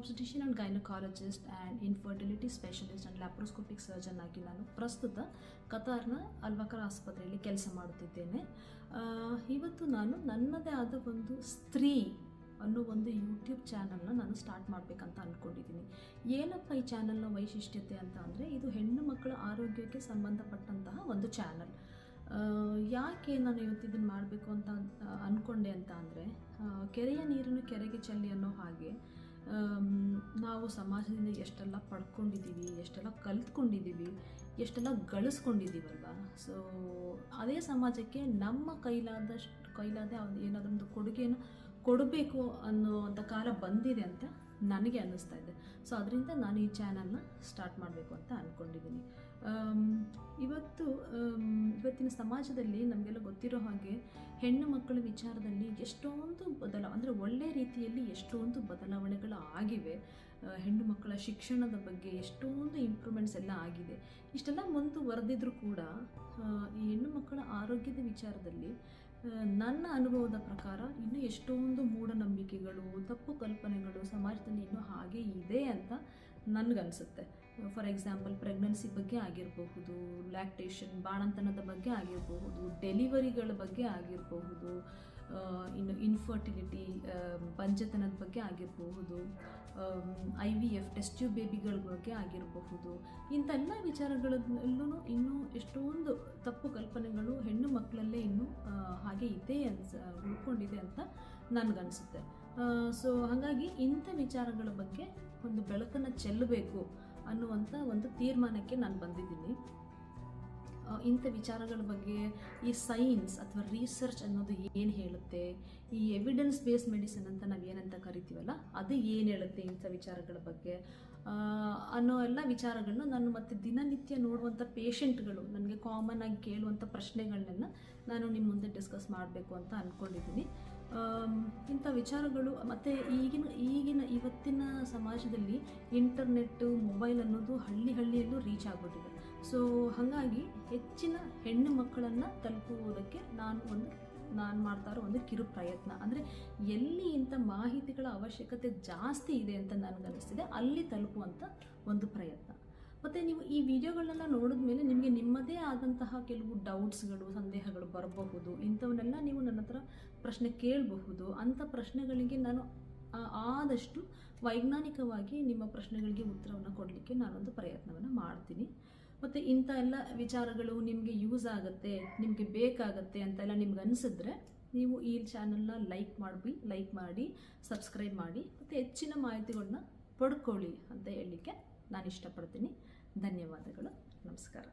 obstetrician and gynecologist and infertility specialist and laparoscopic surgeon ಆಗಿ ನಾನು ಪ್ರಸ್ತುತ ಕತಾರ್ನ ಅಲ್ವಕರ ಆಸ್ಪತ್ರೆಯಲ್ಲಿ ಕೆಲಸ ಮಾಡುತ್ತಿದ್ದೇನೆ. ಇವತ್ತು ನಾನು ನನ್ನದೇ ಆದ ಒಂದು ಸ್ತ್ರೀ ಅನ್ನೋ ಒಂದು ಯೂಟ್ಯೂಬ್ ಚಾನಲ್ನ ನಾನು ಸ್ಟಾರ್ಟ್ ಮಾಡಬೇಕಂತ ಅಂದ್ಕೊಂಡಿದ್ದೀನಿ. ಏನಪ್ಪ ಈ ಚಾನಲ್ನ ವೈಶಿಷ್ಟ್ಯತೆ ಅಂತ ಅಂದರೆ, ಇದು ಹೆಣ್ಣು ಮಕ್ಕಳ ಆರೋಗ್ಯಕ್ಕೆ ಸಂಬಂಧಪಟ್ಟಂತಹ ಒಂದು ಚಾನಲ್. ಯಾಕೆ ನಾನು ಇವತ್ತು ಇದನ್ನು ಮಾಡಬೇಕು ಅಂತ ಅಂದ್ಕೊಂಡೆ ಅಂತ ಅಂದರೆ, ಕೆರೆಯ ನೀರನ್ನು ಕೆರೆಗೆ ಚೆಲ್ಲಿ ಅನ್ನೋ ಹಾಗೆ ನಾವು ಸಮಾಜದಿಂದ ಎಷ್ಟೆಲ್ಲ ಪಡ್ಕೊಂಡಿದ್ದೀವಿ, ಎಷ್ಟೆಲ್ಲ ಕಲ್ತ್ಕೊಂಡಿದ್ದೀವಿ, ಎಷ್ಟೆಲ್ಲ ಗಳಿಸ್ಕೊಂಡಿದ್ದೀವಲ್ವ. ಸೊ ಅದೇ ಸಮಾಜಕ್ಕೆ ನಮ್ಮ ಕೈಲಾದ ಏನಾದರೂ ಒಂದು ಕೊಡುಗೆಯನ್ನು ಕೊಡಬೇಕು ಅನ್ನೋವಂಥ ಕಾಲ ಬಂದಿದೆ ಅಂತ ನನಗೆ ಅನ್ನಿಸ್ತಾ ಇದೆ. ಸೊ ಅದರಿಂದ ನಾನು ಈ ಚಾನಲ್ನ ಸ್ಟಾರ್ಟ್ ಮಾಡಬೇಕು ಅಂತ ಅಂದ್ಕೊಂಡಿದ್ದೀನಿ. ಇವತ್ತಿನ ಸಮಾಜದಲ್ಲಿ ನಮಗೆಲ್ಲ ಗೊತ್ತಿರೋ ಹಾಗೆ ಹೆಣ್ಣು ಮಕ್ಕಳ ವಿಚಾರದಲ್ಲಿ ಎಷ್ಟೊಂದು ಅಂದರೆ ಒಳ್ಳೆಯ ರೀತಿಯಲ್ಲಿ ಎಷ್ಟೊಂದು ಬದಲಾವಣೆಗಳು ಆಗಿವೆ. ಹೆಣ್ಣು ಮಕ್ಕಳ ಶಿಕ್ಷಣದ ಬಗ್ಗೆ ಎಷ್ಟೊಂದು ಇಂಪ್ರೂವ್ಮೆಂಟ್ಸ್ ಎಲ್ಲ ಆಗಿದೆ. ಇಷ್ಟೆಲ್ಲ ಮುಂದುವರೆದಿದ್ರೂ ಕೂಡ ಈ ಹೆಣ್ಣು ಮಕ್ಕಳ ಆರೋಗ್ಯದ ವಿಚಾರದಲ್ಲಿ ನನ್ನ ಅನುಭವದ ಪ್ರಕಾರ ಇನ್ನೂ ಎಷ್ಟೊಂದು ಮೂಢನಂಬಿಕೆಗಳು, ತಪ್ಪು ಕಲ್ಪನೆಗಳು ಸಮಾಜದಲ್ಲಿ ಇನ್ನೂ ಹಾಗೆ ಇದೆ ಅಂತ ನನಗನ್ಸುತ್ತೆ. ಫಾರ್ ಎಕ್ಸಾಂಪಲ್, ಪ್ರೆಗ್ನೆನ್ಸಿ ಬಗ್ಗೆ ಆಗಿರಬಹುದು, ಲ್ಯಾಕ್ಟೇಷನ್ ಬಾಣಂತನದ ಬಗ್ಗೆ ಆಗಿರಬಹುದು, ಡೆಲಿವರಿಗಳ ಬಗ್ಗೆ ಆಗಿರಬಹುದು, ಇನ್ನು ಇನ್ಫರ್ಟಿಲಿಟಿ ಬಂಜತನದ ಬಗ್ಗೆ ಆಗಿರಬಹುದು, IVF ಟೆಸ್ಟ್ ಟ್ಯೂಬ್ ಬೇಬಿಗಳ ಬಗ್ಗೆ ಆಗಿರಬಹುದು. ಇಂಥೆಲ್ಲ ವಿಚಾರಗಳಲ್ಲೂ ಇನ್ನೂ ಎಷ್ಟೊಂದು ತಪ್ಪು ಕಲ್ಪನೆಗಳು ಹೆಣ್ಣು ಮಕ್ಕಳಲ್ಲೇ ಇನ್ನೂ ಹಾಗೆ ಇದೆ ಉಳ್ಕೊಂಡಿದೆ ಅಂತ ನನಗನ್ಸುತ್ತೆ. ಸೊ ಹಾಗಾಗಿ ಇಂಥ ವಿಚಾರಗಳ ಬಗ್ಗೆ ಒಂದು ಬೆಳಕನ್ನು ಚೆಲ್ಲಬೇಕು ಅನ್ನುವಂಥ ಒಂದು ತೀರ್ಮಾನಕ್ಕೆ ನಾನು ಬಂದಿದ್ದೀನಿ. ಇಂಥ ವಿಚಾರಗಳ ಬಗ್ಗೆ ಈ ಸೈನ್ಸ್ ಅಥವಾ ರಿಸರ್ಚ್ ಅನ್ನೋದು ಏನು ಹೇಳುತ್ತೆ, ಈ ಎವಿಡೆನ್ಸ್ ಬೇಸ್ಡ್ ಮೆಡಿಸಿನ್ ಅಂತ ನಾವು ಏನಂತ ಕರಿತೀವಲ್ಲ, ಅದು ಏನು ಹೇಳುತ್ತೆ ಇಂಥ ವಿಚಾರಗಳ ಬಗ್ಗೆ ಅನ್ನೋ ಎಲ್ಲ ವಿಚಾರಗಳನ್ನ ನಾನು ಮತ್ತೆ ದಿನನಿತ್ಯ ನೋಡುವಂಥ ಪೇಷಂಟ್ಗಳು ನನಗೆ ಕಾಮನ್ ಆಗಿ ಕೇಳುವಂಥ ಪ್ರಶ್ನೆಗಳನ್ನೆಲ್ಲ ನಾನು ನಿಮ್ಮ ಮುಂದೆ ಡಿಸ್ಕಸ್ ಮಾಡಬೇಕು ಅಂತ ಅಂದ್ಕೊಂಡಿದ್ದೀನಿ. ಇಂಥ ವಿಚಾರಗಳು ಮತ್ತು ಇವತ್ತಿನ ಸಮಾಜದಲ್ಲಿ ಇಂಟರ್ನೆಟ್ಟು, ಮೊಬೈಲ್ ಅನ್ನೋದು ಹಳ್ಳಿಯಲ್ಲೂ ರೀಚ್ ಆಗಿಬಿಟ್ಟಿದೆ. ಸೊ ಹಾಗಾಗಿ ಹೆಚ್ಚಿನ ಹೆಣ್ಣು ಮಕ್ಕಳನ್ನು ತಲುಪುವುದಕ್ಕೆ ನಾನು ಮಾಡ್ತಾ ಇರೋ ಒಂದು ಕಿರು ಪ್ರಯತ್ನ. ಅಂದರೆ ಎಲ್ಲಿ ಇಂಥ ಮಾಹಿತಿಗಳ ಅವಶ್ಯಕತೆ ಜಾಸ್ತಿ ಇದೆ ಅಂತ ನನಗನ್ನಿಸ್ತಿದೆ, ಅಲ್ಲಿ ತಲುಪುವಂಥ ಒಂದು ಪ್ರಯತ್ನ. ಮತ್ತು ನೀವು ಈ ವಿಡಿಯೋಗಳನ್ನೆಲ್ಲ ನೋಡಿದ ಮೇಲೆ ನಿಮಗೆ ನಿಮ್ಮದೇ ಆದಂತಹ ಕೆಲವು ಡೌಟ್ಸ್ಗಳು, ಸಂದೇಹಗಳು ಬರಬಹುದು. ಇಂಥವನ್ನೆಲ್ಲ ನೀವು ನನ್ನ ಹತ್ರ ಪ್ರಶ್ನೆ ಕೇಳಬಹುದು. ಅಂಥ ಪ್ರಶ್ನೆಗಳಿಗೆ ನಾನು ಆದಷ್ಟು ವೈಜ್ಞಾನಿಕವಾಗಿ ನಿಮ್ಮ ಪ್ರಶ್ನೆಗಳಿಗೆ ಉತ್ತರವನ್ನು ಕೊಡಲಿಕ್ಕೆ ನಾನೊಂದು ಪ್ರಯತ್ನವನ್ನು ಮಾಡ್ತೀನಿ. ಮತ್ತು ಇಂಥ ಎಲ್ಲ ವಿಚಾರಗಳು ನಿಮಗೆ ಯೂಸ್ ಆಗುತ್ತೆ, ನಿಮಗೆ ಬೇಕಾಗತ್ತೆ ಅಂತೆಲ್ಲ ನಿಮ್ಗೆ ಅನಿಸಿದ್ರೆ ನೀವು ಈ ಚಾನಲ್ನ ಲೈಕ್ ಮಾಡಿ ಸಬ್ಸ್ಕ್ರೈಬ್ ಮಾಡಿ ಮತ್ತು ಹೆಚ್ಚಿನ ಮಾಹಿತಿಗಳನ್ನ ಪಡ್ಕೊಳ್ಳಿ ಅಂತ ಹೇಳಲಿಕ್ಕೆ ನಾನು ಇಷ್ಟಪಡ್ತೀನಿ. ಧನ್ಯವಾದಗಳು. ನಮಸ್ಕಾರ.